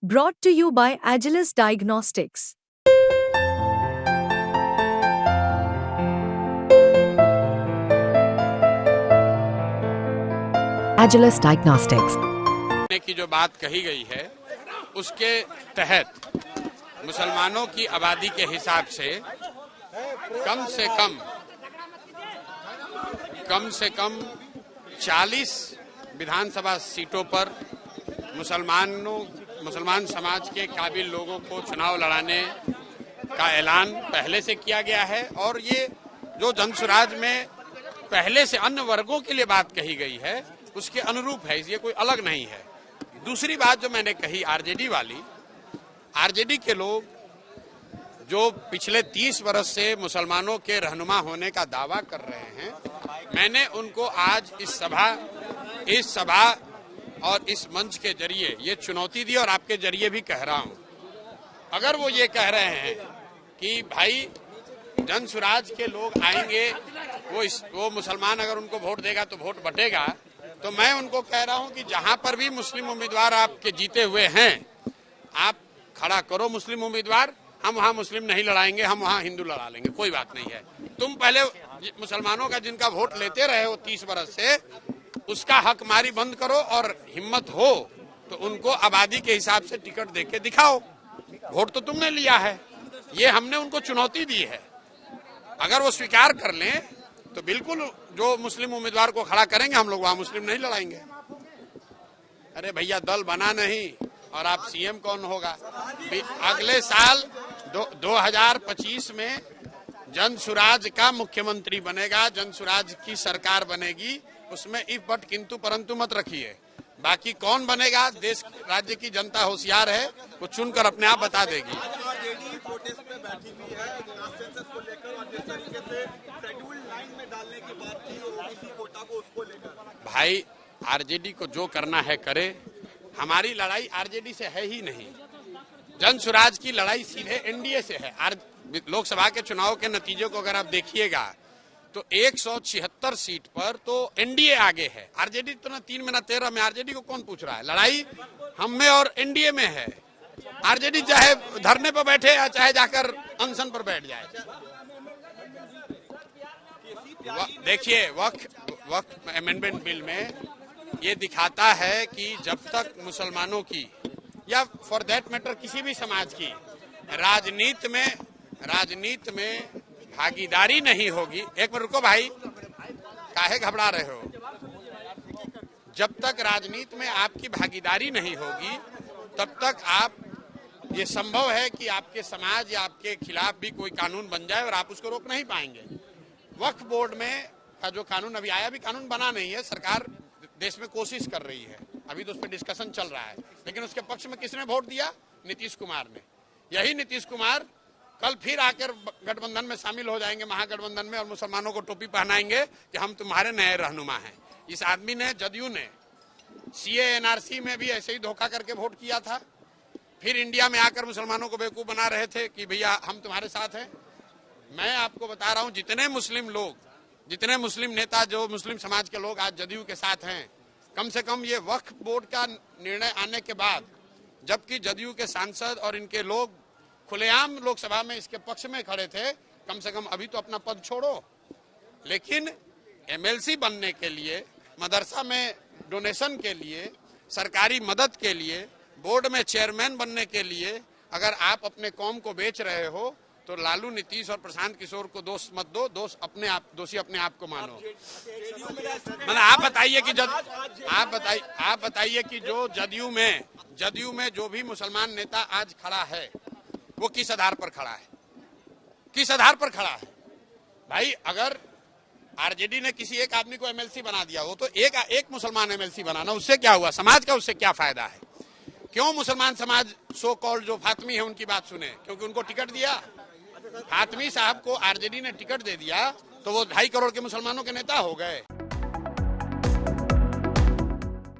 Brought to you by Agilus Diagnostics. Agilus Diagnostics की जो बात कही गई है उसके तहत मुसलमानों की आबादी के हिसाब से कम से कम 40 विधानसभा सीटों पर मुसलमान समाज के काबिल लोगों को चुनाव लड़ाने का ऐलान पहले से किया गया है। और ये जो जनसुराज में पहले से अन्य वर्गों के लिए बात कही गई है उसके अनुरूप है, ये कोई अलग नहीं है। दूसरी बात जो मैंने कही आरजेडी वाली, आरजेडी के लोग जो पिछले 30 वर्ष से मुसलमानों के रहनुमा होने का दावा कर रहे हैं, मैंने उनको आज इस सभा और इस मंच के जरिए ये चुनौती दी और आपके जरिए भी कह रहा हूं। अगर वो ये कह रहे हैं कि भाई जनसुराज के लोग आएंगे, वो मुसलमान अगर उनको वोट देगा तो वोट बटेगा, तो मैं उनको कह रहा हूं कि जहां पर भी मुस्लिम उम्मीदवार आपके जीते हुए हैं, आप खड़ा करो मुस्लिम उम्मीदवार। हम वहां मुस्लिम नहीं लड़ाएंगे, हम वहां हिंदू लड़ा लेंगे, कोई बात नहीं है। तुम पहले मुसलमानों का जिनका वोट लेते रहे हो 30 वर्ष से, उसका हकमारी बंद करो और हिम्मत हो तो उनको आबादी के हिसाब से टिकट देके दिखाओ। वोट तो तुमने लिया है, ये हमने उनको चुनौती दी है। अगर वो स्वीकार कर लें तो बिल्कुल जो मुस्लिम उम्मीदवार को खड़ा करेंगे, हम लोग वहां मुस्लिम नहीं लड़ाएंगे। अरे भैया, दल बना नहीं और आप सीएम कौन होगा? अगले साल 2025 में जनसुराज का मुख्यमंत्री बनेगा, जनसुराज की सरकार बनेगी। उसमें इफ बट किंतु परंतु मत रखिए। बाकी कौन बनेगा, देश राज्य की जनता होशियार है, वो चुनकर अपने आप बता देगी। भाई, आरजेडी को जो करना है करे। हमारी लड़ाई आरजेडी से है ही नहीं। जनसुराज की लड़ाई सीधे एनडीए से है। लोकसभा के चुनाव के नतीजों को अगर आप देखिएगा तो 176 सीट पर तो एनडीए आगे है। आरजेडी तो ना 3 में ना 13 में। आरजेडी को कौन पूछ रहा है? लड़ाई हम में और एनडीए में है। आरजेडी चाहे धरने पर बैठे या चाहे जाकर अनशन पर बैठ जाए। देखिए, वक्फ अमेंडमेंट बिल में ये दिखाता है कि जब तक मुसलमानों की या फॉर दैट मैटर किसी भी समाज की राजनीति में भागीदारी नहीं होगी। एक मिनट रुको भाई, काहे घबरा रहे हो? जब तक राजनीति में आपकी भागीदारी नहीं होगी तब तक ये संभव है कि आपके समाज या आपके खिलाफ भी कोई कानून बन जाए और आप उसको रोक नहीं पाएंगे। वक्फ बोर्ड में का जो कानून अभी आया, भी कानून बना नहीं है। सरकार देश में कोशिश कर रही है, अभी तो उस पर डिस्कशन चल रहा है। लेकिन उसके पक्ष में किसने वोट दिया? नीतीश कुमार ने। यही नीतीश कुमार कल फिर आकर गठबंधन में शामिल हो जाएंगे, महागठबंधन में, और मुसलमानों को टोपी पहनाएंगे कि हम तुम्हारे नए रहनुमा हैं। इस आदमी ने, जदयू ने, सीए एनआरसी में भी ऐसे ही धोखा करके वोट किया था। फिर इंडिया में आकर मुसलमानों को बेवकूफ बना रहे थे कि भैया हम तुम्हारे साथ हैं। मैं आपको बता रहा हूं, जितने मुस्लिम नेता, जो मुस्लिम समाज के लोग आज जदयू के साथ हैं, कम से कम ये वक्फ बोर्ड का निर्णय आने के बाद, जबकि जदयू के सांसद और इनके लोग खुलेआम लोकसभा में इसके पक्ष में खड़े थे, कम से कम अभी तो अपना पद छोड़ो। लेकिन एमएलसी बनने के लिए, मदरसा में डोनेशन के लिए, सरकारी मदद के लिए, बोर्ड में चेयरमैन बनने के लिए अगर आप अपने कौम को बेच रहे हो तो लालू, नीतीश और प्रशांत किशोर को दोष मत दो, दोषी अपने आप को मानो। मतलब आप बताइए कि जो जदयू में जो भी मुसलमान नेता आज खड़ा है, वो किस आधार पर खड़ा है? किस आधार पर खड़ा है? भाई, अगर आरजेडी ने किसी एक आदमी को एमएलसी बना दिया, वो तो एक मुसलमान एमएलसी बनाना, उससे क्या हुआ? समाज का उससे क्या फायदा है? क्यों मुसलमान समाज सो कॉल्ड जो फातमी है उनकी बात सुने? क्योंकि उनको टिकट दिया। फातमी साहब को आरजेडी ने टिकट दे दिया तो वो 2.5 करोड़ के मुसलमानों के नेता हो गए।